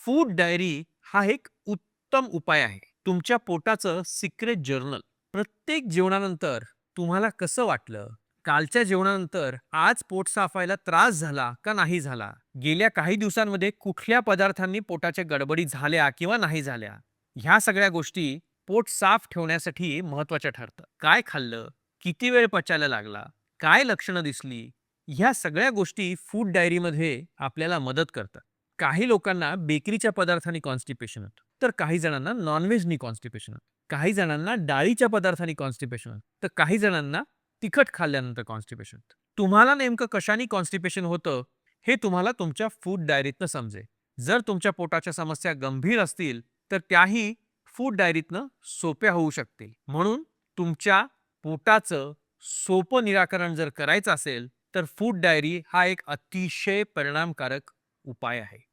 Food diary हा एक उत्तम उपाय आहे. तुमच्या पोटाचं सिक्रेट जर्नल. प्रत्येक जेवणानंतर तुम्हाला कसं वाटलं? कालच्या जेवणानंतर आज पोट साफायला त्रास झाला का नाही झाला? गेल्या काही दिवसांमध्ये कुठल्या पदार्थांनी पोटाच्या गडबडी झाल्या किंवा नाही झाल्या? ह्या सगळ्या गोष्टी पोट साफ ठेवण्यासाठी महत्त्वाच्या ठरतात. काय खाल्लं? किती वेळ पचायला लागला? काय लक्षणं दिसली? ह्या सगळ्या गोष्टी फूड डायरीमध्ये आपल्याला मदत करतात. काही लोकांना बेकरीच्या पदार्थांनी कॉन्स्टिपेशन होतं, तर काही जणांना नॉनव्हेजनी कॉन्स्टिपेशन होतं. काही जणांना डाळीच्या पदार्थांनी कॉन्स्टिपेशन होतं, तर काही जणांना तिखट खाल्ल्यानंतर कॉन्स्टिपेशन होतं. तुम्हाला नेमकं कशाने कॉन्स्टिपेशन होतं, हे तुम्हाला तुमच्या फूड डायरीतनं समजेल. जर तुमच्या पोटाच्या समस्या गंभीर असतील, तर त्याही फूड डायरीतनं सोप्या होऊ शकतील. म्हणून तुमच्या पोटाचं सोपं निराकरण जर करायचं असेल, तर फूड डायरी हा एक अतिशय परिणामकारक उपाय आहे.